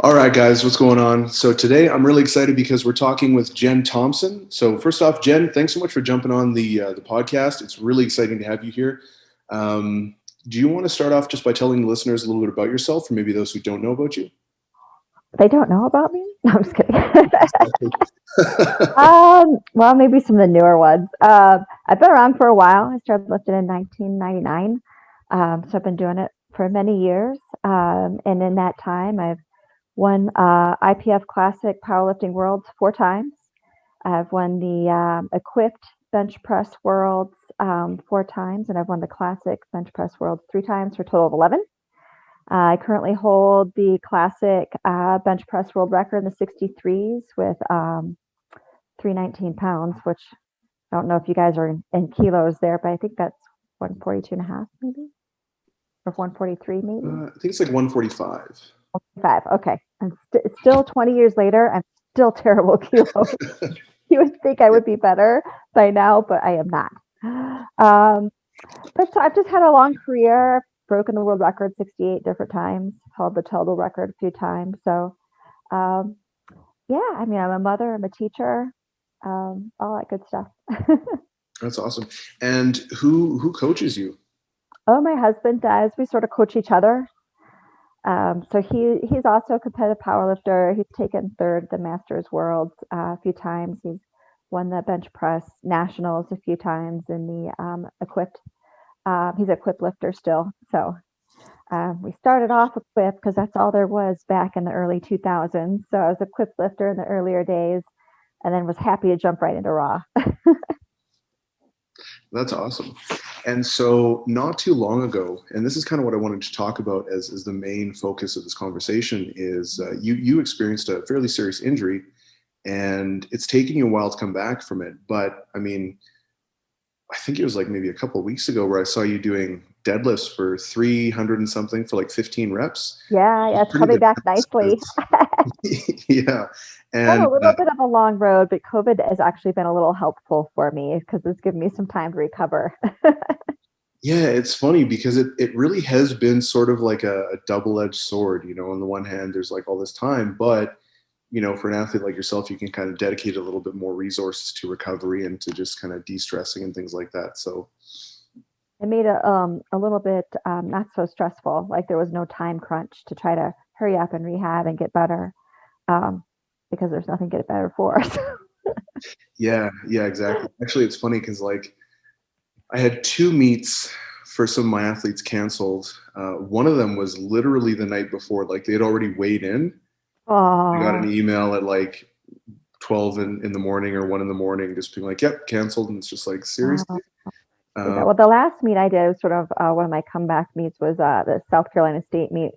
All right, guys, what's going on? So today I'm really excited because we're talking with Jen Thompson. So first off, Jen, thanks so much for jumping on the podcast. It's really exciting to have you here. Do you want to start off just by telling the listeners a little bit about yourself, or maybe those who don't know about you? They don't know about me? No, I'm just kidding. Exactly. Well, maybe some of the newer ones. I've been around for a while. I started lifting in 1999. So I've been doing it for many years. And in that time, I've won IPF Classic Powerlifting Worlds 4 times. I've won the Equipped Bench Press Worlds 4 times, and I've won the Classic Bench Press Worlds 3 times for a total of 11. I currently hold the classic bench press world record in the 63s with 319 pounds, which I don't know if you guys are in kilos there, but I think that's 142 and a half, maybe, or 143, maybe. I think it's like 145. 5. Okay. And still 20 years later, I'm still terrible kilos. You would think I Yeah, would be better by now, but I am not. But so I've just had a long career, broken the world record 68 different times, held the total record a few times. So, um, yeah, I mean, I'm a mother, I'm a teacher, all that good stuff. that's awesome. And who coaches you? Oh, my husband does. We sort of coach each other. So he's also a competitive powerlifter. He's taken third at the Masters Worlds a few times. He's won the bench press nationals a few times in the equipped. He's a equipped lifter still. So we started off equipped because that's all there was back in the early 2000s. So I was a equipped lifter in the earlier days, and then was happy to jump right into raw. That's awesome. And so, not too long ago, and this is kind of what I wanted to talk about as the main focus of this conversation, is you experienced a fairly serious injury, and it's taken you a while to come back from it. But I mean, I think it was like maybe a couple of weeks ago where I saw you doing deadlifts for 300 and something for like 15 reps. Yeah, it's Pretty coming good back reps. nicely. Yeah, Been and a little bit of a long road, but COVID has actually been a little helpful for me because it's given me some time to recover. yeah, it's funny because it really has been sort of like a double-edged sword. On the one hand, there's like all this time, but for an athlete like yourself, you can kind of dedicate a little bit more resources to recovery and to just kind of de-stressing and things like that. So, It made it a little bit not so stressful. Like there was no time crunch to try to hurry up and rehab and get better um, because there's nothing to get better for. yeah, yeah, exactly. Actually, it's funny because like I had two meets for some of my athletes canceled. One of them was literally the night before, like they had already weighed in. I got an Oh, email at like 12 in the morning or 1 in the morning, just being like, "Yep, canceled." And it's just like, oh, seriously. too bad. Um, Well, the last meet I did was sort of one of my comeback meets was the South Carolina State meet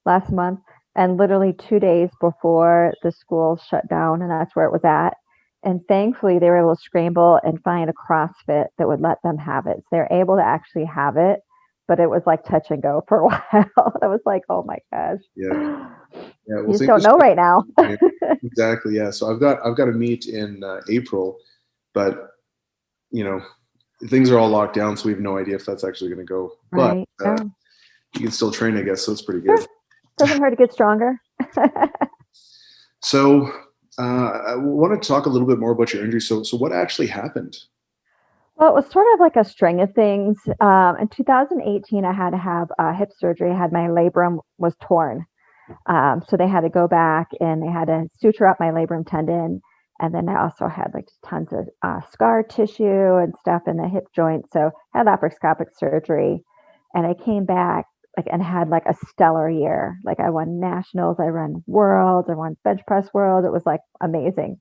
last month, and literally 2 days before the school shut down, and that's where it was at. And thankfully, they were able to scramble and find a CrossFit that would let them have it. So they're able to actually have it, but it was like touch and go for a while. I was like, oh my gosh, yeah, yeah. Well, you just see, don't know right now. exactly. Yeah. So I've got a meet in April, but you know things are all locked down, so we have no idea if that's actually going to go. But Right. Oh, you can still train, I guess. So it's pretty good. sure. Doesn't hurt to get stronger. So I want to talk a little bit more about your injury. So what actually happened? Well, it was sort of like a string of things. In 2018, I had to have hip surgery. I had my labrum was torn. So they had to go back and they had to suture up my labrum tendon. And then I also had like tons of scar tissue and stuff in the hip joint. So I had laparoscopic surgery and I came back like and had like a stellar year. Like I won nationals, I ran worlds, I won bench press world. It was like amazing.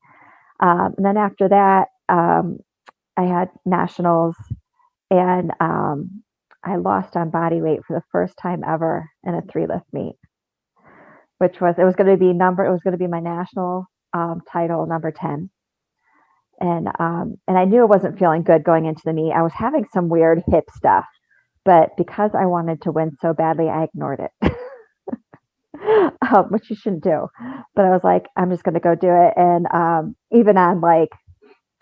And then after that, I had nationals and I lost on body weight for the first time ever in a 3 lift meet, which was it was going to be my national title number 10. And I knew I wasn't feeling good going into the meet. I was having some weird hip stuff, but because I wanted to win so badly, I ignored it. Which you shouldn't do. But I was like, I'm just going to go do it. And even on like,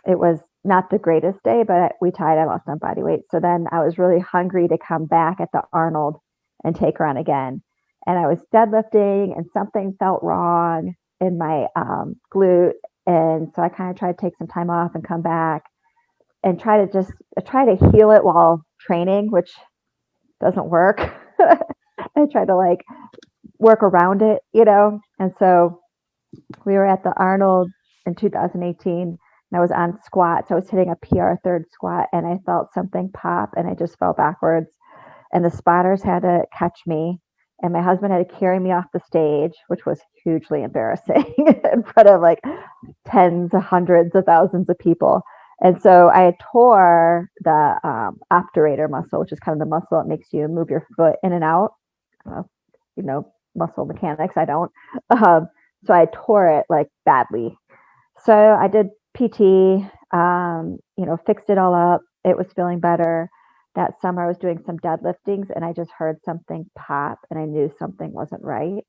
it was not the greatest day, but we tied. I lost on body weight. So then I was really hungry to come back at the Arnold and take her on again. and I was deadlifting and something felt wrong in my glute. And so I kind of tried to take some time off and come back and try to heal it while training, which doesn't work. I tried to like work around it, And so we were at the Arnold in 2018 and I was on squats. I was hitting a PR third squat and I felt something pop and I just fell backwards. And the spotters had to catch me. And my husband had to carry me off the stage, which was hugely embarrassing in front of like tens of hundreds of thousands of people. And so I tore the obturator muscle, which is kind of the muscle that makes you move your foot in and out. Muscle mechanics. I don't. So I tore it like badly. So I did PT, fixed it all up. It was feeling better. That summer I was doing some deadliftings and I just heard something pop and I knew something wasn't right.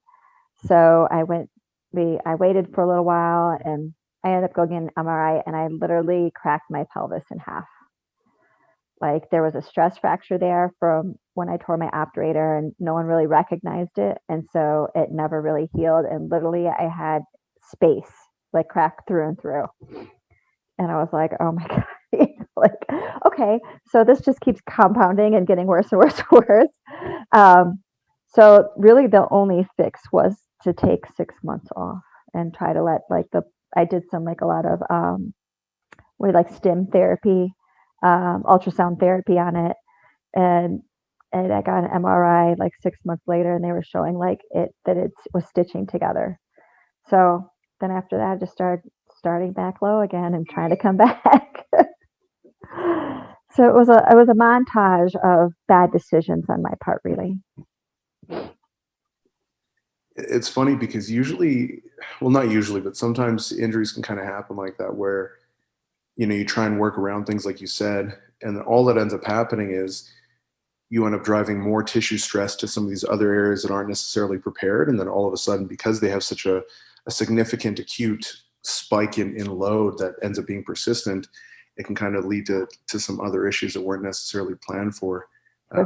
So I waited for a little while and I ended up going in MRI and I literally cracked my pelvis in half. Like there was a stress fracture there from when I tore my obturator and no one really recognized it. And so it never really healed. And literally I had space like cracked through and through. And I was like, oh my God. Like, okay, so this just keeps compounding and getting worse and worse and worse. So really the only fix was to take 6 months off and try to let I did some like a lot of stim therapy, ultrasound therapy on it. And I got an MRI like 6 months later and they were showing that it was stitching together. So then after that, I just starting back low again and trying to come back. So it was a montage of bad decisions on my part, really. It's funny because usually, well, not usually, but sometimes injuries can kind of happen like that where, you try and work around things like you said, and all that ends up happening is you end up driving more tissue stress to some of these other areas that aren't necessarily prepared. And then all of a sudden, because they have such a significant acute spike in load that ends up being persistent, it can kind of lead to some other issues that weren't necessarily planned for. I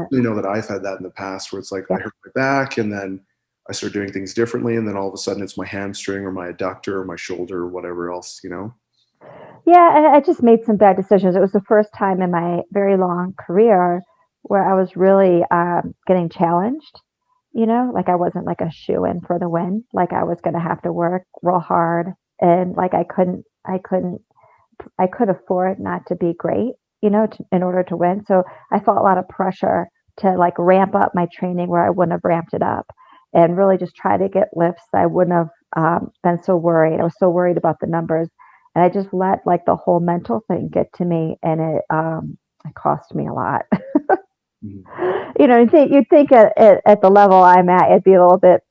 know that I've had that in the past where it's like I hurt my back and then I start doing things differently. And then all of a sudden it's my hamstring or my adductor or my shoulder or whatever else, Yeah, and I just made some bad decisions. It was the first time in my very long career where I was really getting challenged, like I wasn't like a shoe-in for the win. Like I was going to have to work real hard and like I could afford not to be great, in order to win. So I felt a lot of pressure to like ramp up my training where I wouldn't have ramped it up and really just try to get lifts. I wouldn't have been so worried. I was so worried about the numbers. And I just let like the whole mental thing get to me and it cost me a lot. Mm-hmm. You'd think at the level I'm at, it'd be a little bit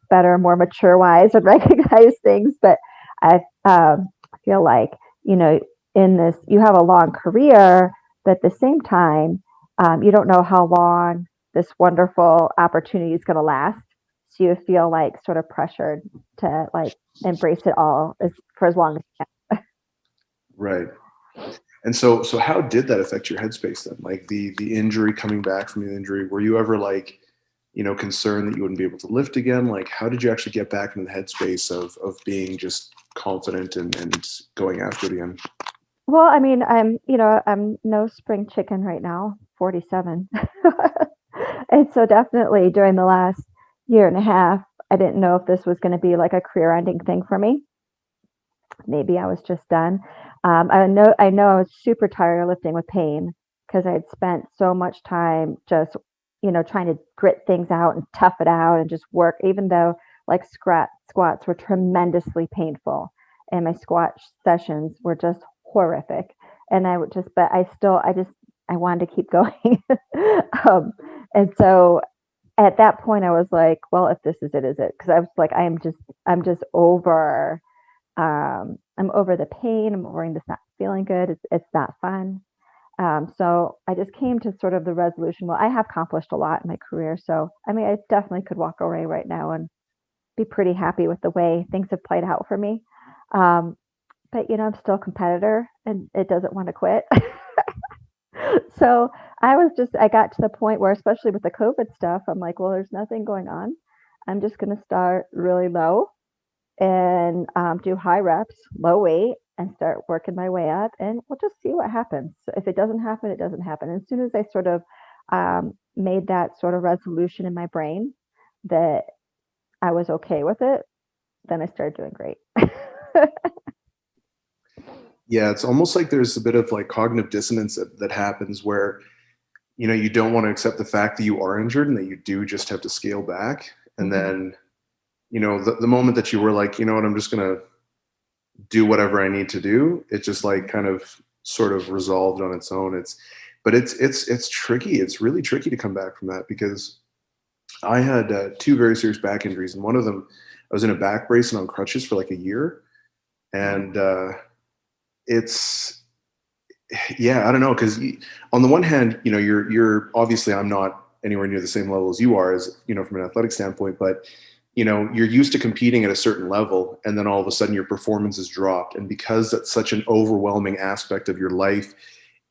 better, more mature wise and recognize things. But I feel like, in this, you have a long career, but at the same time, you don't know how long this wonderful opportunity is going to last. So you feel like sort of pressured to like embrace it all for as long as you can. Right. And so how did that affect your headspace then? Like the injury, coming back from the injury, were you ever like, concerned that you wouldn't be able to lift again? Like, how did you actually get back into the headspace of being just confident and going after it again? Well, I mean, I'm no spring chicken right now, 47. And so definitely during the last year and a half, I didn't know if this was going to be like a career ending thing for me. Maybe I was just done. I know I was super tired of lifting with pain because I had spent so much time just, trying to grit things out and tough it out and just work, even though like squats were tremendously painful and my squat sessions were just horrific. And I would but I wanted to keep going. And so at that point I was like, well, if this is it, is it? Because I was like, I'm just over. I'm over the pain. I'm over this not feeling good. It's not fun. So I just came to sort of the resolution. Well, I have accomplished a lot in my career. So, I mean, I definitely could walk away right now and be pretty happy with the way things have played out for me. But, I'm still a competitor and it doesn't want to quit. So I got to the point where, especially with the COVID stuff, I'm like, well, there's nothing going on. I'm just going to start really low and do high reps, low weight, and start working my way up. And we'll just see what happens. So if it doesn't happen, it doesn't happen. And as soon as I sort of made that sort of resolution in my brain that I was okay with it, then I started doing great. Yeah, it's almost like there's a bit of like cognitive dissonance that happens where, you don't want to accept the fact that you are injured and that you do just have to scale back. And then, the moment that you were like, you know what, I'm just going to do whatever I need to do, it just like kind of sort of resolved on its own. It's tricky. It's really tricky to come back from that, because I had two very serious back injuries, and one of them, I was in a back brace and on crutches for like a year. And it's, yeah, I don't know. Cause on the one hand, you're obviously, I'm not anywhere near the same level as you are, as, from an athletic standpoint, but you're used to competing at a certain level, and then all of a sudden your performance is dropped. And because that's such an overwhelming aspect of your life,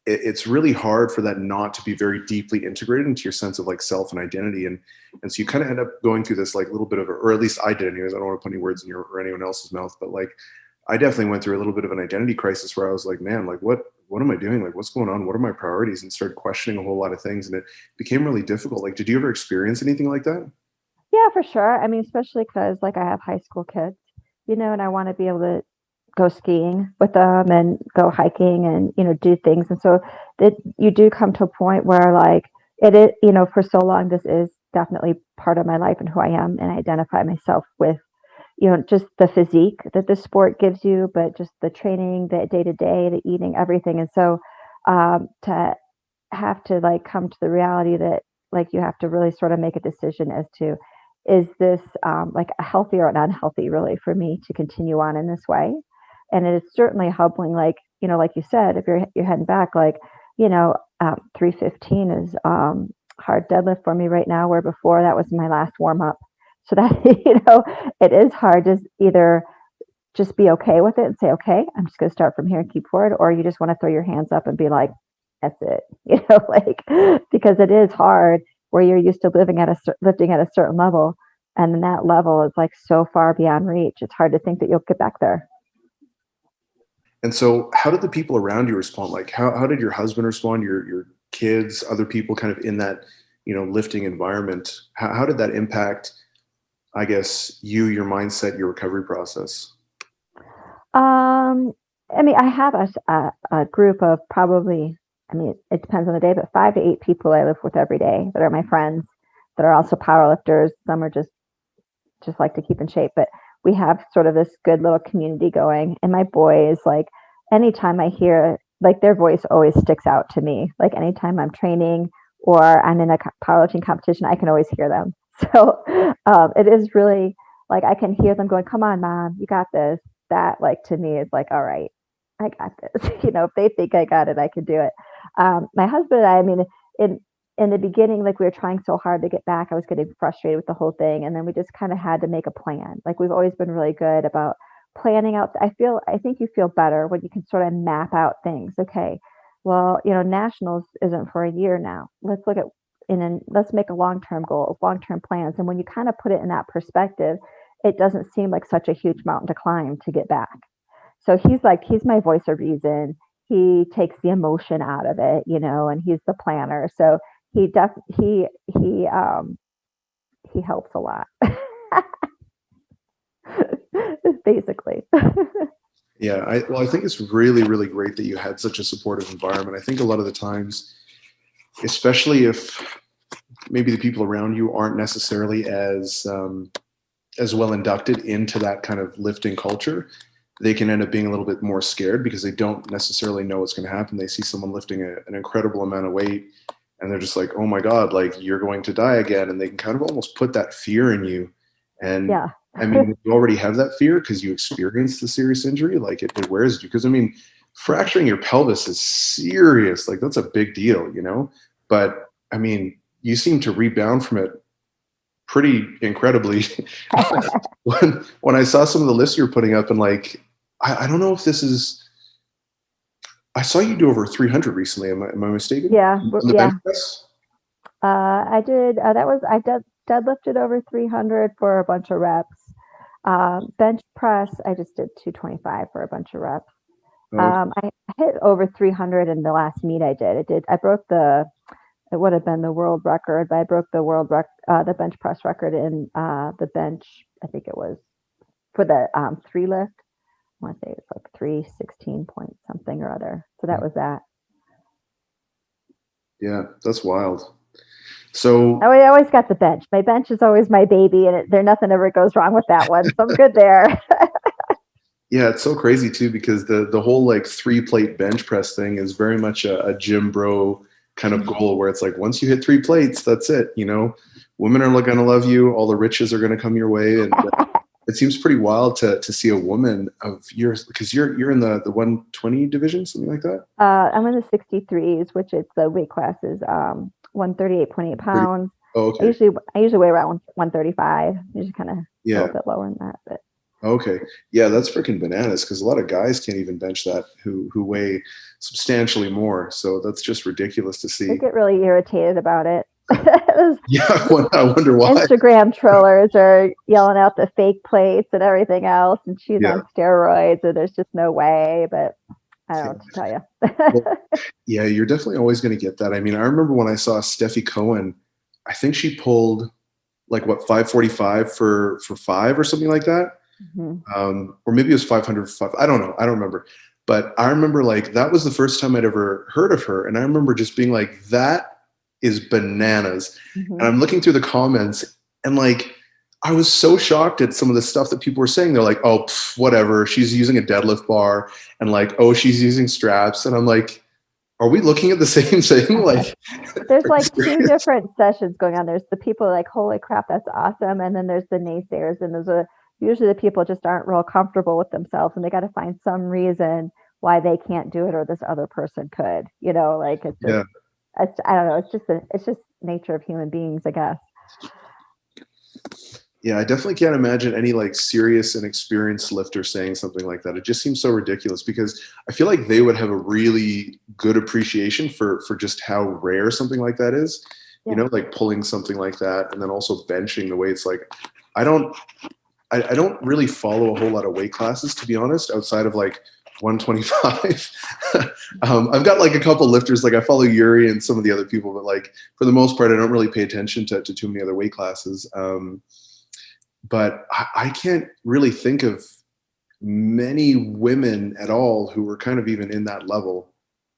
it's really hard for that not to be very deeply integrated into your sense of like self and identity. And so you kind of end up going through this like little bit of, or at least I did anyways. I don't want to put any words in your or anyone else's mouth, but like, I definitely went through a little bit of an identity crisis where I was like, man, like what am I doing? Like, what's going on? What are my priorities? And started questioning a whole lot of things. And it became really difficult. Like, did you ever experience anything like that? Yeah, for sure. I mean, especially because like I have high school kids, and I want to be able to go skiing with them and go hiking and, do things. And so that you do come to a point where like it is, for so long, this is definitely part of my life and who I am. And I identify myself with, just the physique that the sport gives you, but just the training, the day to day, the eating, everything. And so to have to like come to the reality that like you have to really sort of make a decision as to, is this like a healthy or an unhealthy really for me to continue on in this way? And it is certainly humbling, like, like you said, if you're heading back, like, 315 is hard deadlift for me right now, where before that was my last warm up. So that, it is hard to either just be okay with it and say, okay, I'm just going to start from here and keep forward, or you just want to throw your hands up and be like, that's it, like, because it is hard where you're used to lifting at a certain level, and then that level is like so far beyond reach. It's hard to think that you'll get back there. And so how did the people around you respond? Like, how did your husband respond, your kids, other people kind of in that, lifting environment? How did that impact, I guess, your mindset, your recovery process? Um, I mean, I have a group of probably, I mean, it depends on the day, but 5 to 8 people I live with every day that are my friends, that are also powerlifters. Some are just like to keep in shape, but we have sort of this good little community going. And my boys, like, anytime I hear, like, their voice always sticks out to me. Like anytime I'm training or I'm in a powerlifting competition, I can always hear them. So it is really like I can hear them going, "Come on, mom, you got this." That, like, to me is like, all right, I got this. If they think I got it, I can do it. My husband and I mean, in the beginning, like, we were trying so hard to get back, I was getting frustrated with the whole thing, and then we just kind of had to make a plan. Like, we've always been really good about planning out. I think you feel better when you can sort of map out things. Okay, well, nationals isn't for a year now. Let's look at let's make a long-term goal, long-term plans. And when you kind of put it in that perspective, it doesn't seem like such a huge mountain to climb to get back. So he's my voice of reason. He takes the emotion out of it, and he's the planner. So he def he helps a lot. Basically. Yeah, I think it's really, really great that you had such a supportive environment. I think a lot of the times, especially if maybe the people around you aren't necessarily as well inducted into that kind of lifting culture, they can end up being a little bit more scared because they don't necessarily know what's going to happen. They see someone lifting an incredible amount of weight, and they're just like, oh my God, like, you're going to die again. And they can kind of almost put that fear in you. And Yeah. I mean, you already have that fear because you experienced the serious injury, like it wears you. Because I mean, fracturing your pelvis is serious. Like, that's a big deal, But I mean, you seem to rebound from it pretty incredibly. when I saw some of the lists you're putting up, and like, I don't know if this is I saw you do over 300 recently. Am I mistaken? Yeah, On the yeah. bench press? I did. I deadlifted over 300 for a bunch of reps. Bench press, I just did 225 for a bunch of reps. Oh, I hit over 300 in the last meet I did. I broke it would have been the world record, but I broke the bench press record in the bench. I think it was for the three lift. I want to say it's like 316 point something or other. So that was that. yeah, that's wild. So I always got the bench. My bench is always my baby, and nothing ever goes wrong with that one. So I'm good there. yeah, it's so crazy too because the whole like 3 plate bench press thing is very much a gym bro kind of goal where it's like once you hit 3 plates, that's it. You know, women are going to love you, all the riches are going to come your way, and it seems pretty wild to see a woman of yours because you're in the 120 division, something like that. I'm in the 63s, which it's the weight class is 138.8 pounds. Oh, I okay. usually weigh around 135. Usually kind of a Yeah. little bit lower than that, but Okay. Yeah, that's freaking bananas because a lot of guys can't even bench that who weigh substantially more. So that's just ridiculous to I see. get really irritated about it. Yeah, I wonder why. Instagram trollers are yelling out the fake plates and everything else, and she's Yeah. on steroids, and there's just no way. But I don't know what to tell Well, you. yeah, you're definitely always going to get that. I mean, I remember when I saw Steffi Cohen, I think she pulled like what 545 for five or something like that. Mm-hmm. Or maybe it was 500 for five. I don't know. I don't remember. But I remember like that was the first time I'd ever heard of her. And I remember just being like, that is bananas. Mm-hmm. And I'm looking through the comments and like, I was so shocked at some of the stuff that people were saying. They're like, oh, whatever. She's using a deadlift bar and like, oh, she's using straps. And I'm like, are we looking at the same thing? Like, there's like two different sessions going on. There's the people like, holy crap, that's awesome. And then there's the naysayers. And those are usually the people just aren't real comfortable with themselves and they got to find some reason why they can't do it or this other person could, like it's just, yeah. I don't know. It's just nature of human beings, I guess. Yeah, I definitely can't imagine any like serious and experienced lifter saying something like that. It just seems so ridiculous because I feel like they would have a really good appreciation for just how rare something like that is. Yeah. Like pulling something like that and then also benching the weights. Like I don't really follow a whole lot of weight classes, to be honest, outside of like 125. I've got like a couple lifters, like I follow Yuri and some of the other people, but like for the most part, I don't really pay attention to too many other weight classes. But I can't really think of many women at all who were kind of even in that level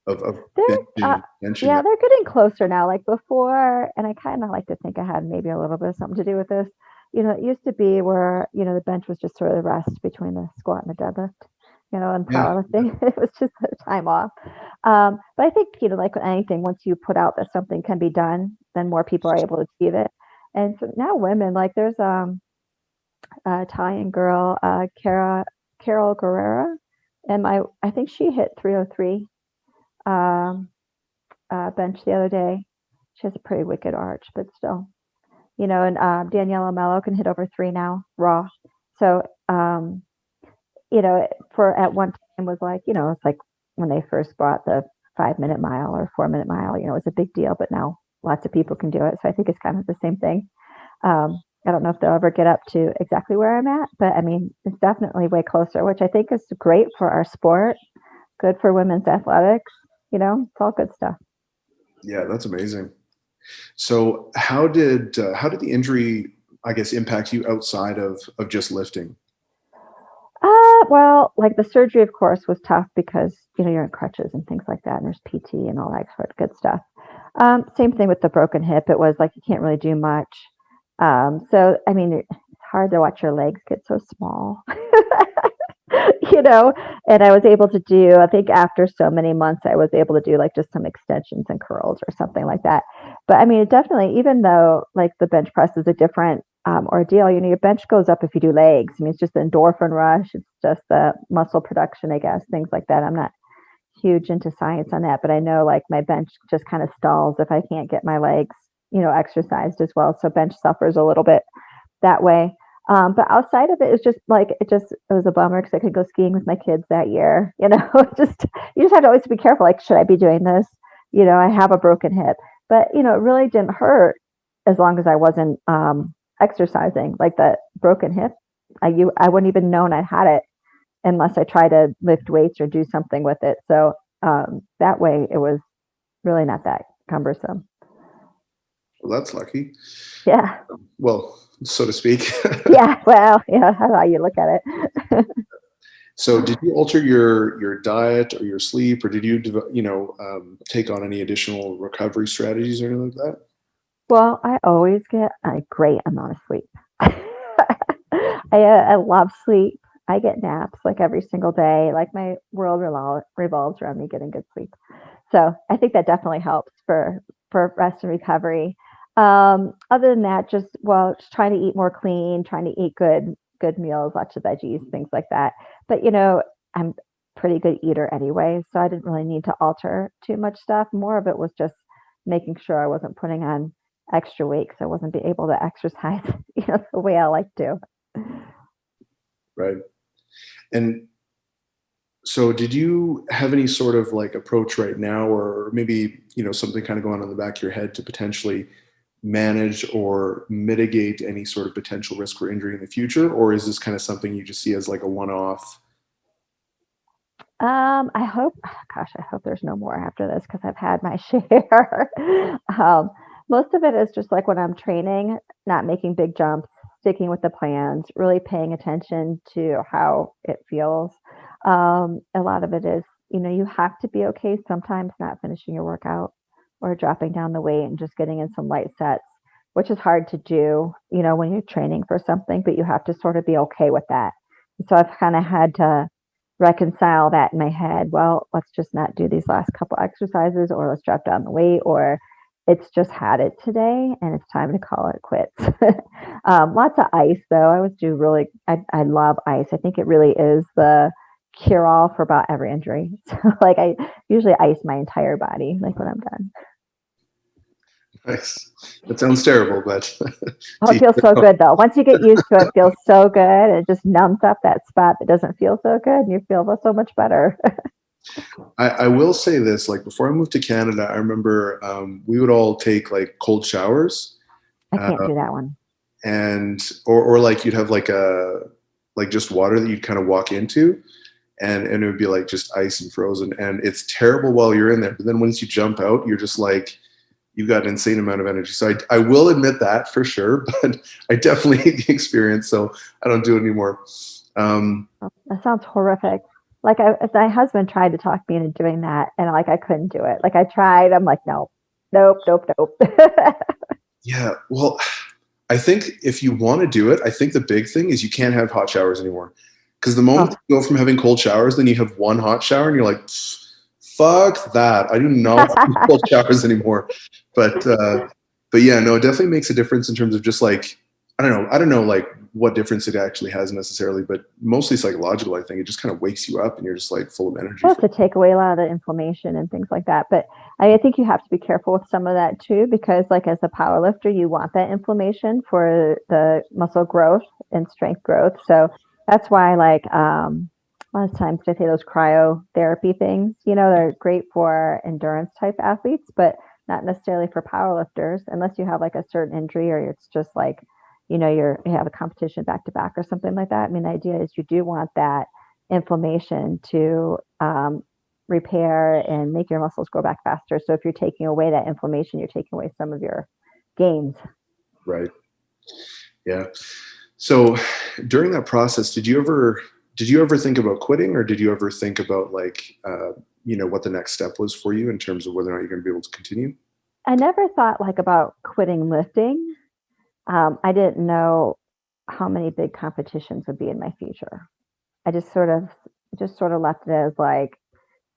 of benching. Yeah, they're getting closer now. Like before, and I kind of like to think I had maybe a little bit of something to do with this. It used to be where, the bench was just sort of the rest between the squat and the deadlift, and powerlifting. Yeah. It was just a time off. But I think, like anything, once you put out that something can be done, then more people are able to achieve it. And so now women, like there's Italian girl, Carol Guerrera, and I think she hit 303 bench the other day. She has a pretty wicked arch, but still, and Daniela Mello can hit over 3 now raw. So, for at one time was like, it's like when they first brought the 5-minute mile or 4-minute mile, it was a big deal, but now lots of people can do it. So I think it's kind of the same thing. I don't know if they'll ever get up to exactly where I'm at, but I mean, it's definitely way closer, which I think is great for our sport, good for women's athletics. It's all good stuff. Yeah, that's amazing. So how did the injury, I guess, impact you outside of just lifting? Well, like the surgery, of course, was tough because, you're in crutches and things like that, and there's PT and all that sort of good stuff. Same thing with the broken hip. It was like you can't really do much. So, I mean, it's hard to watch your legs get so small, and I was able to do, I think after so many months, I was able to do like just some extensions and curls or something like that. But I mean, it definitely, even though like the bench press is a different ordeal, your bench goes up if you do legs. I mean, it's just the endorphin rush. It's just the muscle production, I guess, things like that. I'm not huge into science on that, but I know like my bench just kind of stalls if I can't get my legs, exercised as well. So bench suffers a little bit that way. But outside of it, it's just like it was a bummer because I could go skiing with my kids that year. Just you just have to always be careful. Like, should I be doing this? I have a broken hip, but it really didn't hurt as long as I wasn't exercising. Like that broken hip, I wouldn't even known I had it unless I try to lift weights or do something with it. So that way, it was really not that cumbersome. Well, that's lucky. Yeah. Well, so to speak. Yeah. Well, yeah. How you look at it. So, did you alter your diet or your sleep, or did you take on any additional recovery strategies or anything like that? Well, I always get a great amount of sleep. I love sleep. I get naps like every single day. Like my world revolves around me getting good sleep. So I think that definitely helps for rest and recovery. Other than that, just trying to eat more clean, trying to eat good meals, lots of veggies, things like that. But I'm a pretty good eater anyway, so I didn't really need to alter too much stuff. More of it was just making sure I wasn't putting on extra weight because I wasn't be able to exercise, the way I like to. Right. And so did you have any sort of like approach right now, or maybe, something kind of going on in the back of your head to potentially manage or mitigate any sort of potential risk for injury in the future? Or is this kind of something you just see as like a one-off? I hope, gosh, I hope there's no more after this because I've had my share. Most of it is just like when I'm training, not making big jumps, sticking with the plans, really paying attention to how it feels. A lot of it is, you have to be okay sometimes not finishing your workout or dropping down the weight and just getting in some light sets, which is hard to do, when you're training for something, but you have to sort of be okay with that. So I've kind of had to reconcile that in my head. Well, let's just not do these last couple exercises, or let's drop down the weight, or it's just had it today and it's time to call it quits. Lots of ice though. I love ice. I think it really is the cure all for about every injury. So like I usually ice my entire body, like when I'm done. Nice. That sounds terrible, but Oh, it feels so good though. Once you get used to it, it feels so good. It just numbs up that spot that doesn't feel so good and you feel so much better. I will say this, like before I moved to Canada, I remember we would all take like cold showers, I can't do that one. and or like you'd have like just water that you'd kind of walk into, and it would be like just ice and frozen, and it's terrible while you're in there, but then once you jump out, you're just like you've got an insane amount of energy. So I will admit that for sure, but I definitely hate the experience, so I don't do it anymore. That sounds horrific. Like my husband tried to talk me into doing that, and like I couldn't do it. Like I tried, I'm like, no, nope, nope, nope. Yeah, well, I think if you want to do it, I think the big thing is you can't have hot showers anymore. Because the moment Oh, you go from having cold showers, then you have one hot shower and you're like, fuck that. I do not want cold showers anymore. But but yeah, no, it definitely makes a difference in terms of just like I don't know like what difference it actually has necessarily, but mostly psychological. I think it just kind of wakes you up and you're just like full of energy. well, to take away a lot of the inflammation and things like that. But I think you have to be careful with some of that too, because like as a power lifter, you want that inflammation for the muscle growth and strength growth. So that's why like a lot of times they say those cryotherapy things, they're great for endurance type athletes, but not necessarily for power lifters unless you have like a certain injury or it's just like, you have a competition back to back or something like that. I mean, the idea is you do want that inflammation to repair and make your muscles grow back faster. So if you're taking away that inflammation, you're taking away some of your gains. Right. Yeah. So during that process, did you ever think about quitting, or did you ever think about like what the next step was for you in terms of whether or not you're going to be able to continue? I never thought like about quitting lifting. I didn't know how many big competitions would be in my future. I just sort of left it as like,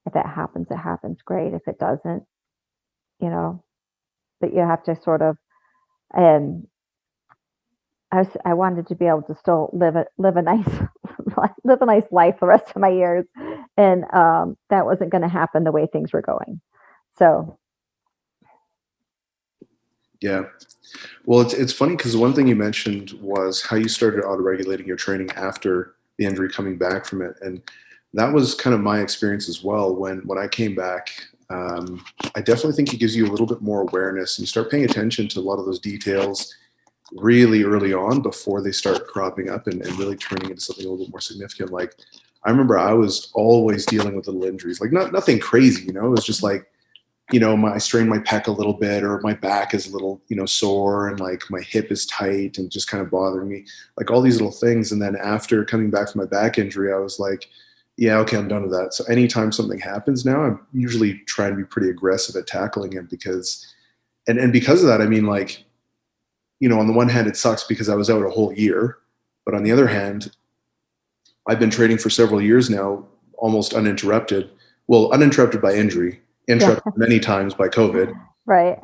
if it happens, it happens. Great. If it doesn't, you know, but you have to sort of, and I wanted to be able to still live a nice live a nice life the rest of my years, and that wasn't going to happen the way things were going. So Yeah. Well, it's funny because one thing you mentioned was how you started auto-regulating your training after the injury coming back from it, and that was kind of my experience as well. When I came back, I definitely think it gives you a little bit more awareness, and you start paying attention to a lot of those details really early on before they start cropping up and really turning into something a little bit more significant. Like I remember I was always dealing with little injuries, like nothing crazy, you know. It was just like, you know, I strained my pec a little bit, or my back is a little, you know, sore, and like my hip is tight and just kind of bothering me, like all these little things. And then after coming back from my back injury, I was like, yeah, okay, I'm done with that. So anytime something happens now, I'm usually trying to be pretty aggressive at tackling it because, and because of that, I mean, like, you know, on the one hand, it sucks because I was out a whole year, but on the other hand, I've been training for several years now, almost uninterrupted. Well, uninterrupted by injury, Yeah. interrupted many times by COVID. Right.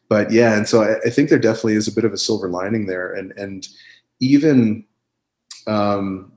But yeah, and so I think there definitely is a bit of a silver lining there, and even um,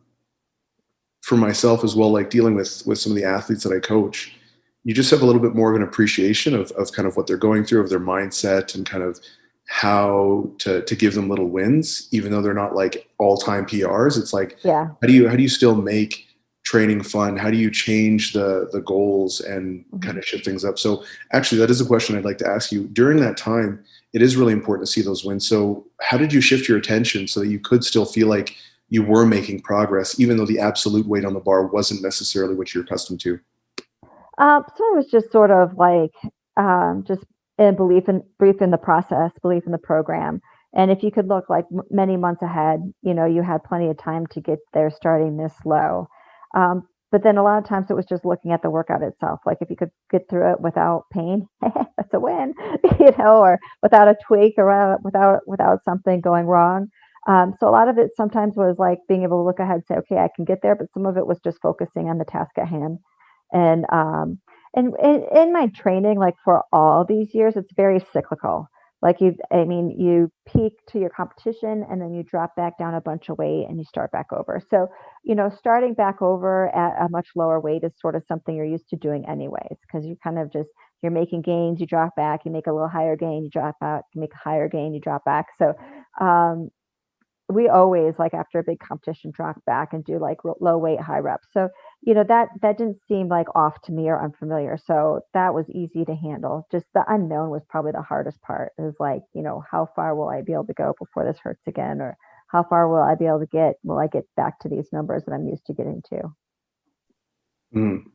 for myself as well, like dealing with some of the athletes that I coach, you just have a little bit more of an appreciation of kind of what they're going through, of their mindset, and kind of how to give them little wins, even though they're not like all-time PRs. It's like, Yeah. how do you still make training fun? How do you change the goals and kind Mhm. of shift things up? So actually, that is a question I'd like to ask you. During that time, it is really important to see those wins. So how did you shift your attention so that you could still feel like you were making progress, even though the absolute weight on the bar wasn't necessarily what you're accustomed to? So it was just sort of like just a belief in the process, belief in the program. And if you could look like many months ahead, you know, you had plenty of time to get there starting this low. But then a lot of times it was just looking at the workout itself. Like if you could get through it without pain, that's a win, you know, or without a tweak or without something going wrong. So a lot of it sometimes was like being able to look ahead, and say, okay, I can get there. But some of it was just focusing on the task at hand. And in my training, like for all these years, it's very cyclical. Like I mean, you peak to your competition and then you drop back down a bunch of weight and you start back over. So, you know, starting back over at a much lower weight is sort of something you're used to doing anyways, because you kind of just, you're making gains, you drop back, you make a little higher gain, you drop back, you make a higher gain, you drop back. So, um, we always, like, after a big competition, drop back and do like low weight, high reps. So, you know, that didn't seem like off to me or unfamiliar. So that was easy to handle. Just the unknown was probably the hardest part. Is like, you know, how far will I be able to go before this hurts again? Or how far will I be able to get? Will I get back to these numbers that I'm used to getting to? Mm.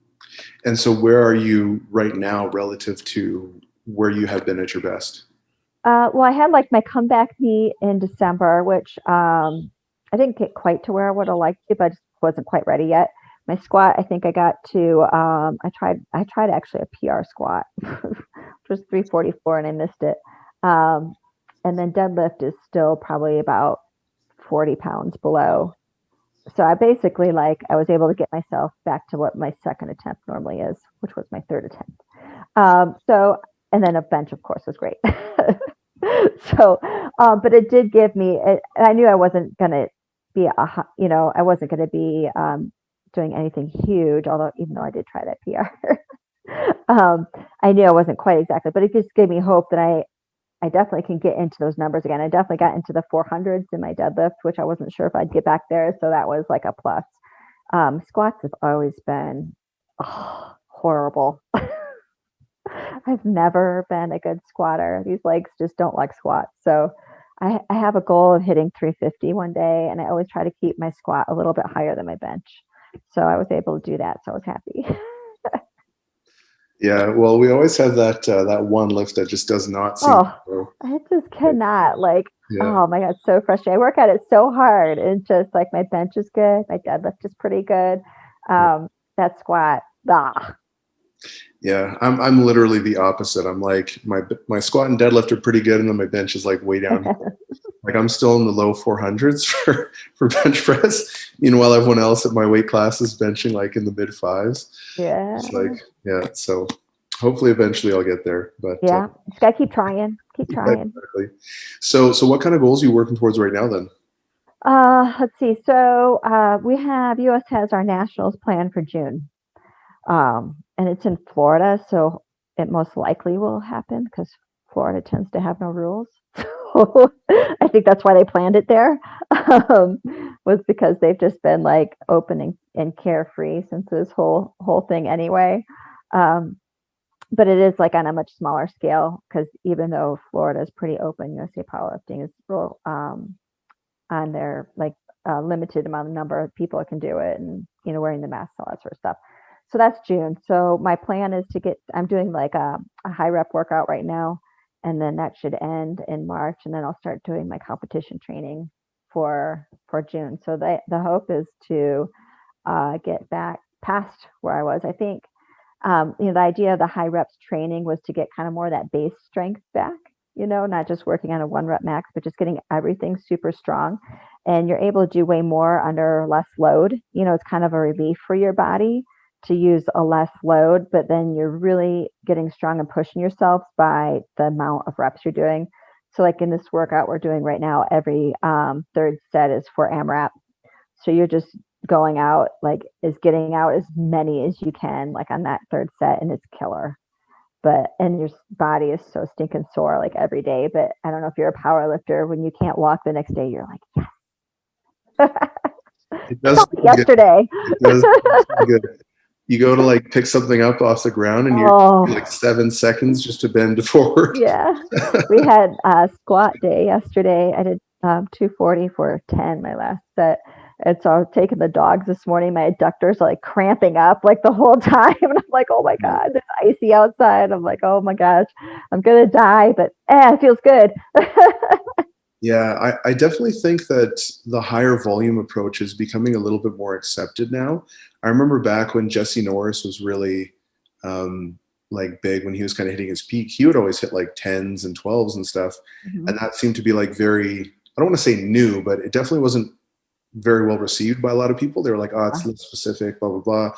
And so where are you right now relative to where you have been at your best? Well, I had like my comeback meet in December, which I didn't get quite to where I would have liked to, but I just wasn't quite ready yet. My squat, I think I got to. I tried actually a PR squat, which was 344, and I missed it. Um, and then deadlift is still probably about 40 pounds below. So I basically, like, I was able to get myself back to what my second attempt normally is, which was my third attempt. So, and then a bench, of course, was great. So, but it did give me, I knew I wasn't going to be you know, I wasn't going to be doing anything huge, although even though I did try that PR, I knew I wasn't quite exactly, but it just gave me hope that I definitely can get into those numbers again. I definitely got into the 400s in my deadlift, which I wasn't sure if I'd get back there. So that was like a plus. Squats have always been horrible. I've never been a good squatter. These legs just don't like squats. So I have a goal of hitting 350 one day, and I always try to keep my squat a little bit higher than my bench. So I was able to do that. So I was happy. Yeah, well, we always have that one lift that just does not seem to Oh, go. I just cannot. Like, Yeah. oh my God, so frustrating. I work at it so hard. It's just like my bench is good, my deadlift is pretty good. That squat, ah, Yeah, I'm literally the opposite. I'm like my squat and deadlift are pretty good, and then my bench is like way down here. Like I'm still in the low 400s for bench press. Meanwhile, everyone else at my weight class is benching like in the mid fives. yeah, It's like, yeah. So hopefully, eventually, I'll get there. But yeah. Just gotta keep trying, keep yeah, trying. exactly. So what kind of goals are you working towards right now then? Let's see. So we have US has our nationals planned for June. And it's in Florida, so it most likely will happen because Florida tends to have no rules. So I think that's why they planned it there, was because they've just been like open and carefree since this whole thing anyway. Um, but it is like on a much smaller scale, because even though Florida is pretty open, USA Powerlifting is real on their like limited amount of number of people that can do it, and wearing the mask, all that sort of stuff. So that's June. So my plan is I'm doing like a high rep workout right now, and then that should end in March, and then I'll start doing my competition training for June. So the hope is to get back past where I was. I think the idea of the high reps training was to get kind of more of that base strength back, not just working on a 1 rep max, but just getting everything super strong. And you're able to do way more under less load. It's kind of a relief for your body to use a less load, but then you're really getting strong and pushing yourself by the amount of reps you're doing. So like in this workout we're doing right now, every third set is for AMRAP. So you're just going out, like getting out as many as you can, like on that third set, and it's killer. And your body is so stinking sore like every day. But I don't know if you're a power lifter, when you can't walk the next day, you're like, yes. It does feel yesterday. Good. It does feel good. You go to like pick something up off the ground and you're like 7 seconds just to bend forward. Yeah. We had a squat day yesterday. I did 240 for 10, my last set. And so I was taking the dogs this morning. My adductors are like cramping up like the whole time. And I'm like, oh my God, it's icy outside. I'm like, oh my gosh, I'm going to die. But it feels good. Yeah, I definitely think that the higher volume approach is becoming a little bit more accepted now. I remember back when Jesse Norris was really like big, when he was kind of hitting his peak, he would always hit like 10s and 12s and stuff. Mm-hmm. And that seemed to be like very, I don't want to say new, but it definitely wasn't very well received by a lot of people. They were like, oh, it's lift specific, blah, blah, blah.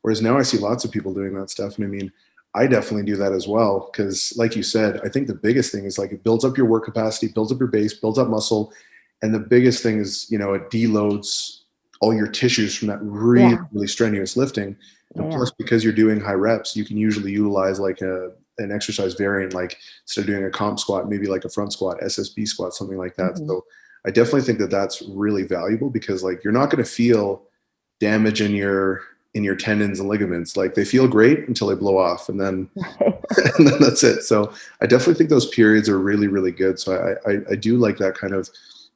Whereas now I see lots of people doing that stuff. And I mean, I definitely do that as well, because like you said, I think the biggest thing is like it builds up your work capacity, builds up your base, builds up muscle. And the biggest thing is, it deloads all your tissues from that really, really strenuous lifting. And plus, because you're doing high reps, you can usually utilize like an exercise variant, like instead of doing a comp squat, maybe like a front squat, SSB squat, something like that. Mm-hmm. So I definitely think that that's really valuable, because like you're not going to feel damage in your tendons and ligaments. Like they feel great until they blow off, and then and then that's it. So I definitely think those periods are really, really good. So I do like that kind of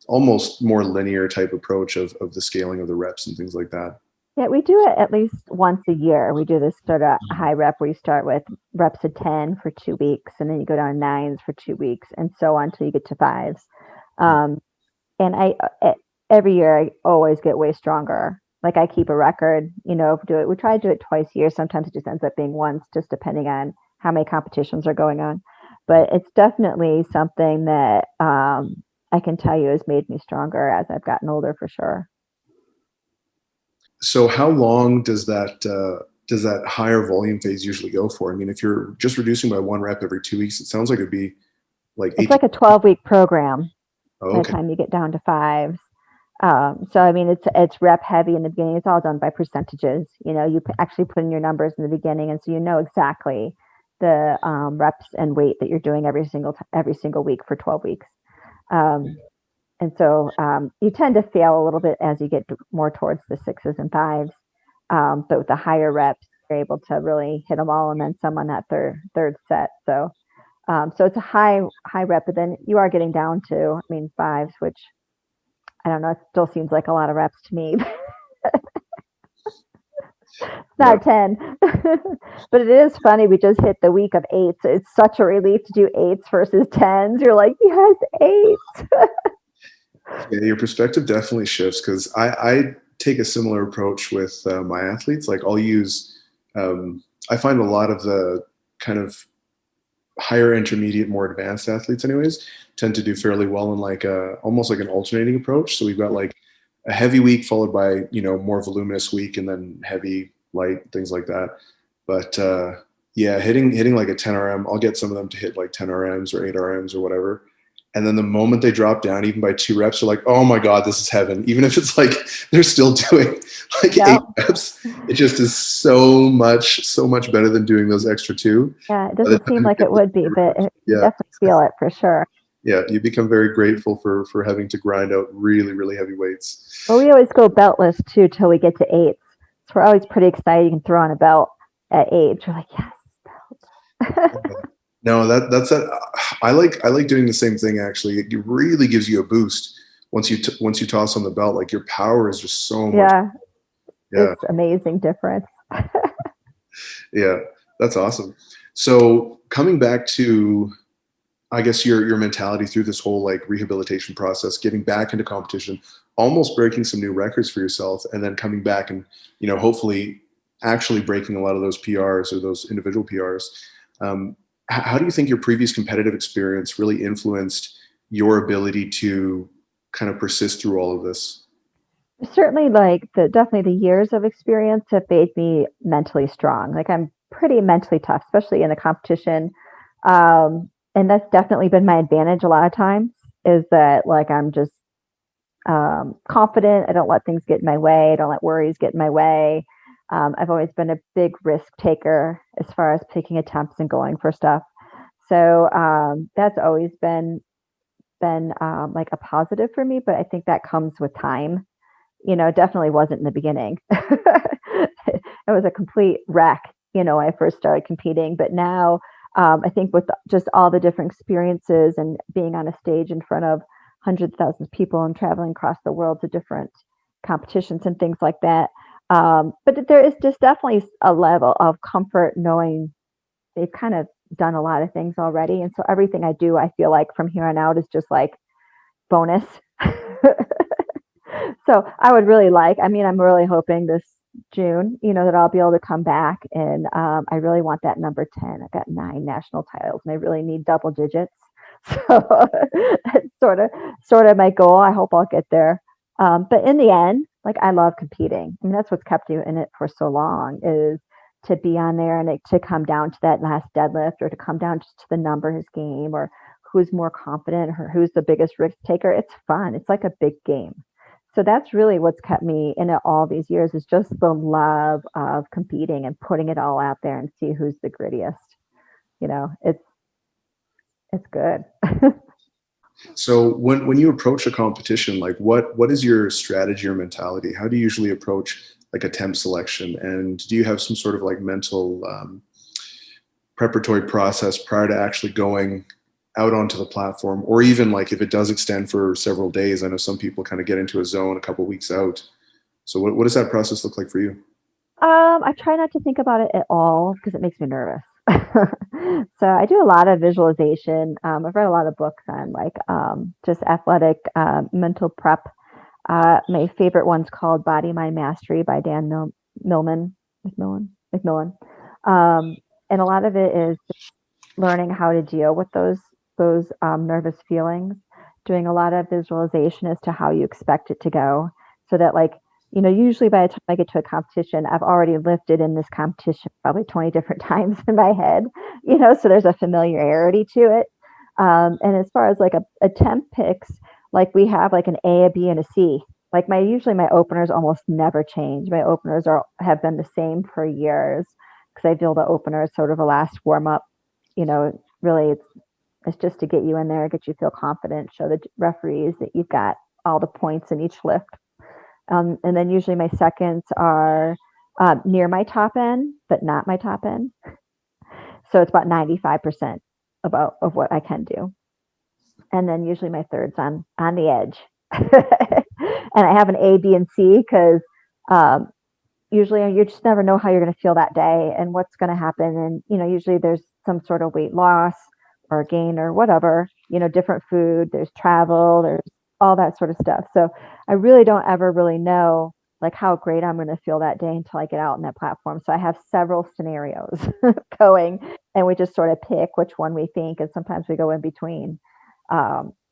almost more linear type approach of the scaling of the reps and things like that. Yeah, we do it at least once a year. We do this sort of high rep where you start with reps of 10 for 2 weeks, and then you go down 9s for 2 weeks, and so on until you get to 5s. And every year I always get way stronger. Like I keep a record, we try to do it twice a year. Sometimes it just ends up being once, just depending on how many competitions are going on. But it's definitely something that I can tell you has made me stronger as I've gotten older, for sure. So how long does that higher volume phase usually go for? I mean, if you're just reducing by 1 rep every 2 weeks, it sounds like it'd be like it's like a 12-week program. Okay. By the time you get down to 5s. So I mean, it's rep heavy in the beginning. It's all done by percentages. You actually put in your numbers in the beginning, and so you know exactly the reps and weight that you're doing every single week for 12 weeks. And so you tend to fail a little bit as you get more towards the 6s and 5s. But with the higher reps, you're able to really hit them all, and then some on that third set. So it's a high rep, but then you are getting down to, 5s, which I don't know, it still seems like a lot of reps to me. It's not 10. But it is funny, we just hit the week of 8s. It's such a relief to do 8s versus 10s. You're like, yes, 8s. Yeah, your perspective definitely shifts, because I take a similar approach with my athletes. Like I'll use, I find a lot of the kind of higher intermediate, more advanced athletes anyways tend to do fairly well in like almost like an alternating approach. So we've got like a heavy week followed by, more voluminous week, and then heavy, light, things like that. But hitting like a 10 RM, I'll get some of them to hit like 10 RMs or 8 RMs or whatever. And then the moment they drop down, even by 2 reps, they're like, oh my God, this is heaven. Even if it's like, they're still doing like Yeah. 8 reps. It just is so much better than doing those extra two. Yeah. It By the doesn't seem time you like get it to the would be, four but reps, you yeah, definitely feel it for sure. yeah, you become very grateful for having to grind out really heavy weights. But we always go beltless too till we get to eights. So we're always pretty excited. You can throw on a belt at eight. You're like, yes. No, that's that. I like doing the same thing actually. It really gives you a boost once you toss on the belt. Like your power is just so much. Yeah. Yeah, It's amazing difference. yeah, that's awesome. So coming back to, I guess your mentality through this whole like rehabilitation process, getting back into competition, almost breaking some new records for yourself, and then coming back and hopefully actually breaking a lot of those PRs or those individual PRs. Um, how do you think your previous competitive experience really influenced your ability to kind of persist through all of this? Certainly, like definitely the years of experience have made me mentally strong. Like I'm pretty mentally tough, especially in the competition. And that's definitely been my advantage a lot of times is that like I'm just confident. I don't let things get in my way. I don't let worries get in my way. I've always been a big risk taker as far as taking attempts and going for stuff. So that's always been like a positive for me. But I think that comes with time. It definitely wasn't in the beginning. It was a complete wreck, when I first started competing. But now I think with just all the different experiences and being on a stage in front of hundreds of thousands of people and traveling across the world to different competitions and things like that. But there is just definitely a level of comfort knowing they've kind of done a lot of things already. And so everything I do, I feel like from here on out is just like bonus. So I would really I'm really hoping this June, that I'll be able to come back and I really want that number 10. I've got 9 national titles and I really need double digits. So that's sort of my goal. I hope I'll get there. But in the end, like I love competing. I mean, that's what's kept you in it for so long is to be on there and to come down to that last deadlift or to come down just to the numbers game or who's more confident or who's the biggest risk taker. It's fun. It's like a big game. So that's really what's kept me in it all these years is just the love of competing and putting it all out there and see who's the grittiest. It's good. So when you approach a competition, like what is your strategy or mentality? How do you usually approach like attempt selection? And do you have some sort of like mental preparatory process prior to actually going out onto the platform, or even like if it does extend for several days? I know some people kind of get into a zone a couple of weeks out. So what does that process look like for you? I try not to think about it at all because it makes me nervous. So I do a lot of visualization. I've read a lot of books on like just athletic mental prep. My favorite one's called Body Mind Mastery by Dan Millman, McMillan. And a lot of it is learning how to deal with those nervous feelings, doing a lot of visualization as to how you expect it to go, so that like usually by the time I get to a competition, I've already lifted in this competition probably 20 different times in my head, so there's a familiarity to it. And as far as like a temp picks, like we have like an A, a B, and a C. Like usually my openers almost never change. My openers have been the same for years because I feel the opener is sort of a last warm up. Really it's just to get you in there, get you feel confident, show the referees that you've got all the points in each lift. And then usually my seconds are near my top end, but not my top end. So it's about 95% of what I can do. And then usually my thirds on the edge. And I have an A, B, and C because usually you just never know how you're going to feel that day and what's going to happen. And, usually there's some sort of weight loss or gain or whatever, different food, there's travel, there's all that sort of stuff. So I really don't ever really know like how great I'm going to feel that day until I get out on that platform. So I have several scenarios going and we just sort of pick which one we think. And sometimes we go in between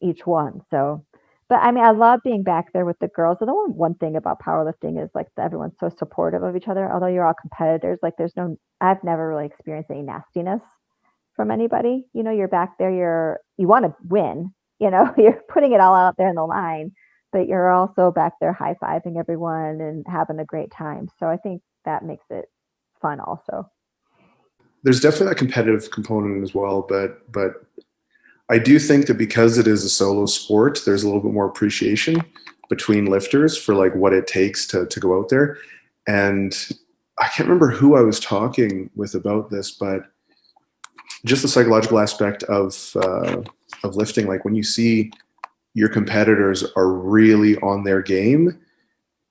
each one. So but I mean, I love being back there with the girls. And the one thing about powerlifting is like everyone's so supportive of each other. Although you're all competitors, like I've never really experienced any nastiness from anybody. You're back there, you want to win, you're putting it all out there in the line. but you're also back there high-fiving everyone and having a great time. So I think that makes it fun also. There's definitely that competitive component as well, but I do think that because it is a solo sport, there's a little bit more appreciation between lifters for like what it takes to go out there. And I can't remember who I was talking with about this, but just the psychological aspect of lifting, like when you see your competitors are really on their game,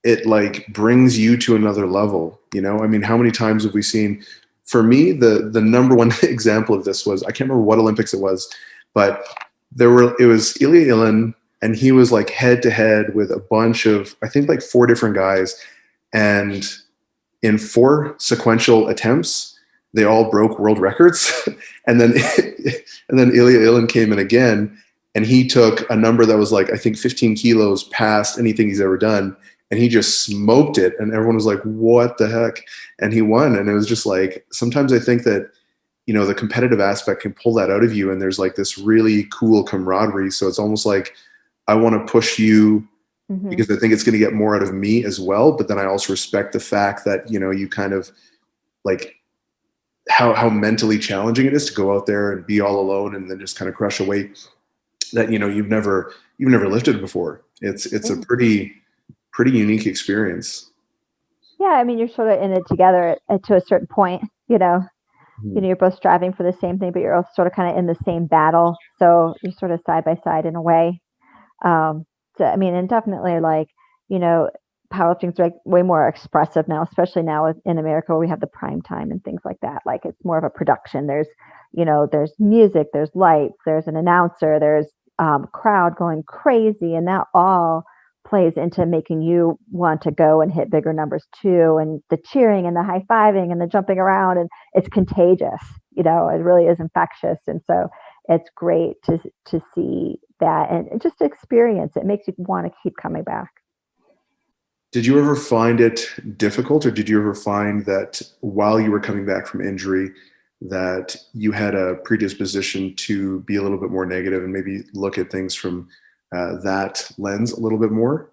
it like brings you to another level. You know, I mean, how many times have we seen? For me, the number one example of this was, I can't remember what Olympics it was, but it was Ilya Ilin, and he was like head to head with a bunch of, I think like 4 different guys, and in 4 sequential attempts, they all broke world records. and then Ilya Ilin came in again, and he took a number that was like, I think 15 kilos past anything he's ever done. And he just smoked it. And everyone was like, what the heck? And he won. And it was just like, sometimes I think that, you know, the competitive aspect can pull that out of you. And there's like this really cool camaraderie. So it's almost like, I want to push you because I think it's going to get more out of me as well. But then I also respect the fact that, you know, you kind of like how mentally challenging it is to go out there and be all alone and then just kind of crush a weight that, you know, you've never lifted before. It's a pretty unique experience. Yeah, I mean, you're sort of in it together to a certain point, you know. You know, you're both striving for the same thing, but you're also sort of kind of in the same battle. So you're sort of side by side in a way. So, I mean, and definitely like, you know, powerlifting's like way more expressive now, especially now in America where we have the prime time and things like that. Like it's more of a production. There's, you know, there's music, there's lights, there's an announcer, there's crowd going crazy, and that all plays into making you want to go and hit bigger numbers too. And the cheering and the high fiving and the jumping around, and it's contagious. You know, it really is infectious. And so it's great to see that and just experience it. It makes you want to keep coming back. Did you ever find it difficult, or did you ever find that while you were coming back from injury that you had a predisposition to be a little bit more negative and maybe look at things from that lens a little bit more?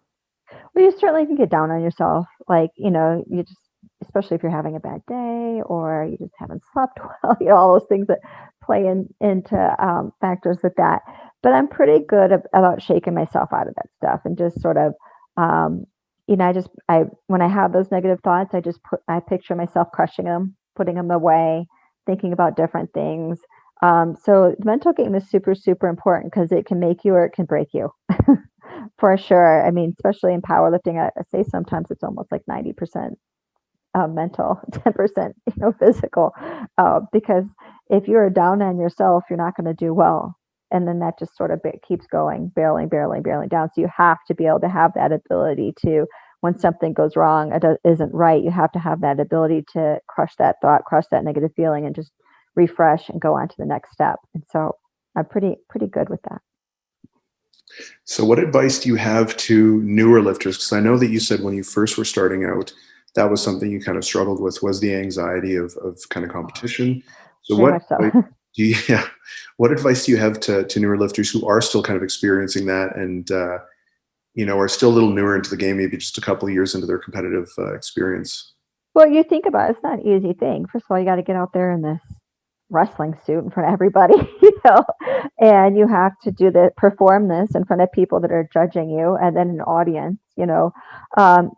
Well, you certainly can get down on yourself. Like, you know, you just, especially if you're having a bad day or you just haven't slept well, you know, all those things that play into factors with that. But I'm pretty good about shaking myself out of that stuff and just sort of, you know, when I have those negative thoughts, I picture myself crushing them, putting them away, thinking about different things. So the mental game is super, super important because it can make you or it can break you. For sure. I mean, especially in powerlifting, I say sometimes it's almost like 90% mental, 10%, you know, physical. Because if you're down on yourself, you're not going to do well. And then that just sort of keeps going, barreling down. So you have to be able to have that ability to, when something goes wrong, isn't right, you have to have that ability to crush that thought, crush that negative feeling, and just refresh and go on to the next step. And so I'm pretty good with that. So what advice do you have to newer lifters? Because I know that you said when you first were starting out, that was something you kind of struggled with, was the anxiety of kind of competition. So Very much so. What advice do you have to newer lifters who are still kind of experiencing that and, you know, are still a little newer into the game, maybe just a couple of years into their competitive experience? Well, you think about it, it's not an easy thing. First of all, you got to get out there in this wrestling suit in front of everybody, you know, and you have to perform this in front of people that are judging you and then an audience, you know.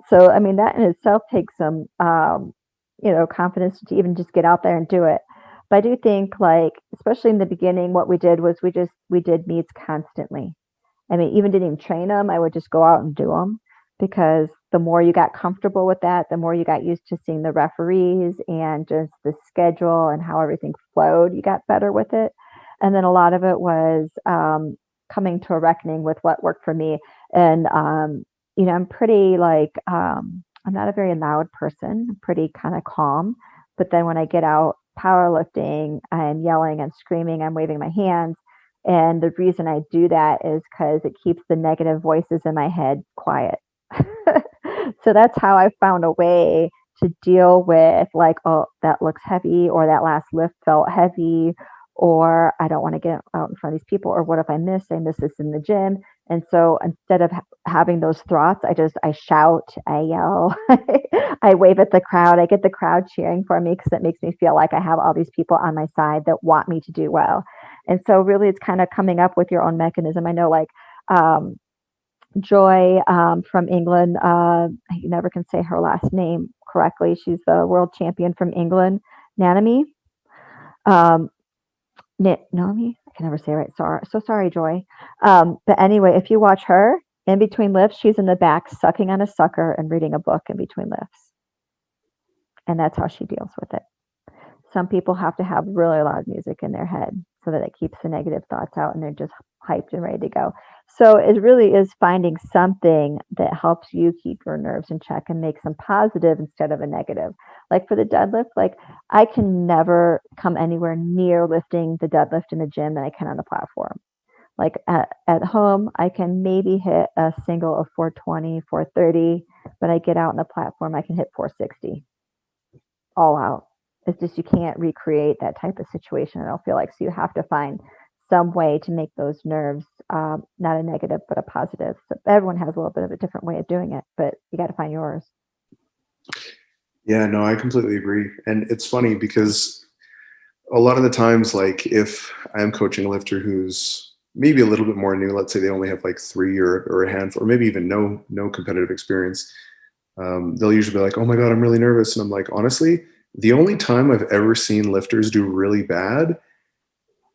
So, I mean, that in itself takes some, you know, confidence to even just get out there and do it. But I do think, like, especially in the beginning, what we did was we did meets constantly. I mean, even didn't even train them. I would just go out and do them because the more you got comfortable with that, the more you got used to seeing the referees and just the schedule and how everything flowed, you got better with it. And then a lot of it was coming to a reckoning with what worked for me. And, you know, I'm pretty like, I'm not a very loud person, I'm pretty kind of calm. But then when I get out powerlifting, I'm yelling and screaming, I'm waving my hands. And the reason I do that is because it keeps the negative voices in my head quiet. So that's how I found a way to deal with, like, oh, that looks heavy, or that last lift felt heavy, or I don't want to get out in front of these people, or what if I miss this in the gym? And so instead of having those thoughts, I shout, I yell, I wave at the crowd. I get the crowd cheering for me because it makes me feel like I have all these people on my side that want me to do well. And so really it's kind of coming up with your own mechanism. I know like um, Joy from England, I never can say her last name correctly. She's the world champion from England, Nanami. Um, Naomi, I can never say it right. Sorry, so sorry, Joy. But anyway, if you watch her in between lifts, she's in the back sucking on a sucker and reading a book in between lifts, and that's how she deals with it. Some people have to have really loud music in their head so that it keeps the negative thoughts out and they're just hyped and ready to go. So it really is finding something that helps you keep your nerves in check and makes them positive instead of a negative. Like for the deadlift, like I can never come anywhere near lifting the deadlift in the gym than I can on the platform. Like at home, I can maybe hit a single of 420, 430, but I get out on the platform, I can hit 460 all out. It's just you can't recreate that type of situation, I don't feel like. So you have to find some way to make those nerves not a negative, but a positive. So everyone has a little bit of a different way of doing it, but you got to find yours. Yeah, no, I completely agree. And it's funny because a lot of the times, like if I am coaching a lifter who's maybe a little bit more new, let's say they only have like 3 or a handful, or maybe even no competitive experience, they'll usually be like, "Oh my God, I'm really nervous." And I'm like, honestly, the only time I've ever seen lifters do really bad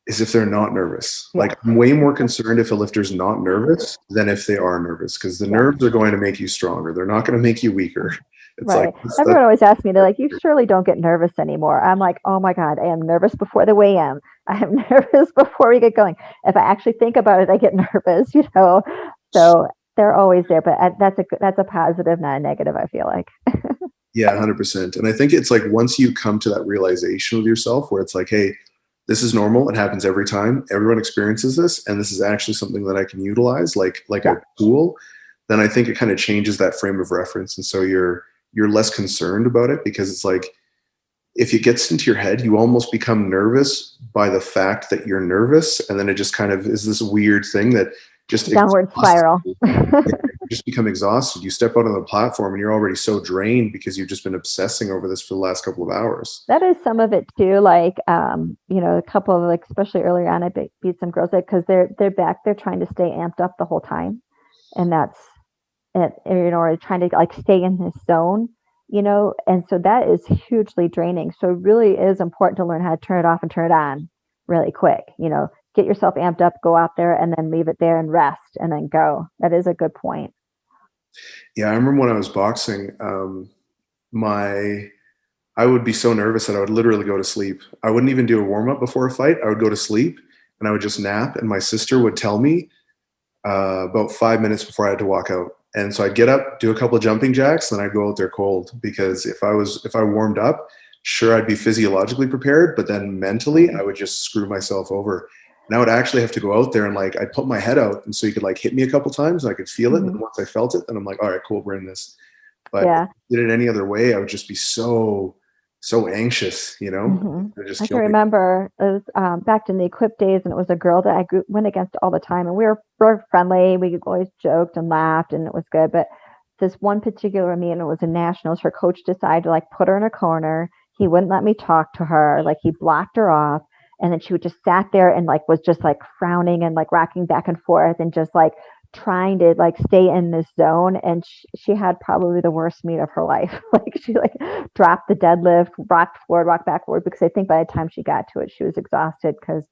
is if they're not nervous. Yeah. Like I'm way more concerned if a lifter's not nervous than if they are nervous, because the nerves are going to make you stronger. They're not going to make you weaker. It's Right. like Everyone always asks me, they're like, "You surely don't get nervous anymore." I'm like, "Oh my God, I am nervous before the weigh-in. I am nervous before we get going. If I actually think about it, I get nervous, you know." So they're always there, but that's a positive, not a negative, I feel like. yeah, 100%. And I think it's like once you come to that realization with yourself where it's like, hey, this is normal. It happens every time. Everyone experiences this, and this is actually something that I can utilize, like Yeah. a tool. Then I think it kind of changes that frame of reference, and so you're less concerned about it, because it's like if it gets into your head, you almost become nervous by the fact that you're nervous, and then it just kind of is this weird thing that just Downward spiral. you just become exhausted. You step out on the platform and you're already so drained because you've just been obsessing over this for the last couple of hours. That is some of it too. Like, a couple of like, especially earlier on, I beat some girls because they're back, they're trying to stay amped up the whole time, and that's it. Or trying to like stay in this zone, and so that is hugely draining. So it really is important to learn how to turn it off and turn it on really quick. Get yourself amped up, go out there, and then leave it there and rest, and then go. That is a good point. Yeah, I remember when I was boxing, I would be so nervous that I would literally go to sleep. I wouldn't even do a warm up before a fight. I would go to sleep and I would just nap. And my sister would tell me about 5 minutes before I had to walk out. And so I'd get up, do a couple of jumping jacks, then I'd go out there cold, because if I warmed up, sure, I'd be physiologically prepared, but then mentally I would just screw myself over. And I would actually have to go out there and like I'd put my head out, and so you could like hit me a couple times and I could feel it. And then once I felt it, then I'm like, all right, cool, we're in this. But if I did it any other way, I would just be so anxious, I can remember it was back in the equip days, and it was a girl that I went against all the time, and we were friendly. We always joked and laughed, and it was good. But this one particular meeting, it was in nationals. Her coach decided to like put her in a corner. He wouldn't let me talk to her. Like he blocked her off, and then she would just sat there and like was just like frowning and like rocking back and forth and just like trying to like stay in this zone. And she had probably the worst meet of her life. Like she like dropped the deadlift, rocked forward, rocked backward, because I think by the time she got to it, she was exhausted, because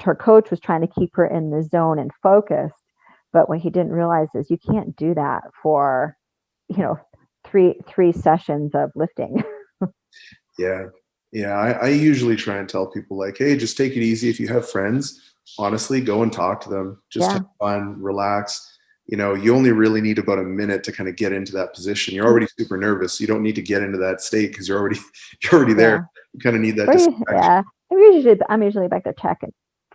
her coach was trying to keep her in the zone and focused. But what he didn't realize is you can't do that for three sessions of lifting. Yeah, I usually try and tell people like, hey, just take it easy. If you have friends, honestly, go and talk to them. Just have fun, relax. You only really need about a minute to kind of get into that position. You're already super nervous. You don't need to get into that state because you're already there. You kind of need that distraction. Yeah. I'm usually back there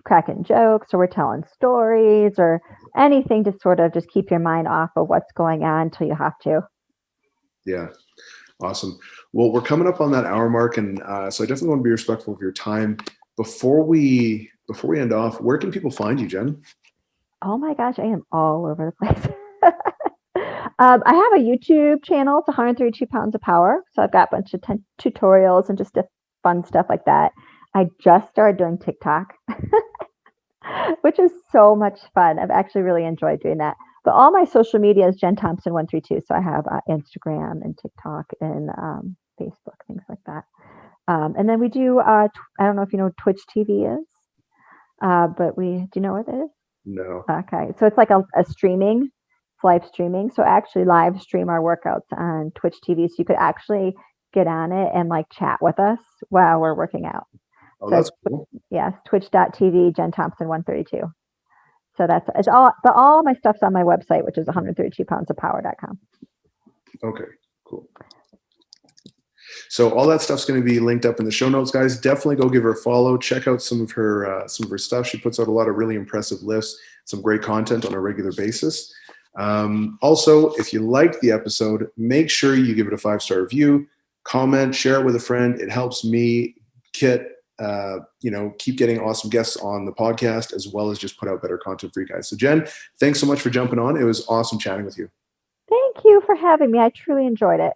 cracking jokes, or we're telling stories or anything to sort of just keep your mind off of what's going on until you have to. Yeah. Awesome. Well, we're coming up on that hour mark, and so I definitely want to be respectful of your time. Before we end off, where can people find you, Jen? Oh my gosh, I am all over the place. I have a YouTube channel. It's 132 Pounds of Power. So I've got a bunch of tutorials and just fun stuff like that. I just started doing TikTok, which is so much fun. I've actually really enjoyed doing that. But all my social media is Jen Thompson 132. So I have Instagram and TikTok and Facebook, things like that. And then we do, I don't know if you know what Twitch TV is, but do you know what it is? No. Okay. So it's like a streaming, it's live streaming. So actually live stream our workouts on Twitch TV. So you could actually get on it and like chat with us while we're working out. Oh, that's cool. Yes. Twitch.tv, Jen Thompson 132. So it's all my stuff's on my website, which is 132poundsofpower.com. Okay, cool. So all that stuff's going to be linked up in the show notes, guys. Definitely go give her a follow. Check out some of her stuff. She puts out a lot of really impressive lifts, some great content on a regular basis. Also, if you liked the episode, make sure you give it a 5-star review, comment, share it with a friend. It helps me keep getting awesome guests on the podcast, as well as just put out better content for you guys. So Jen, thanks so much for jumping on. It was awesome chatting with you. Thank you for having me. I truly enjoyed it.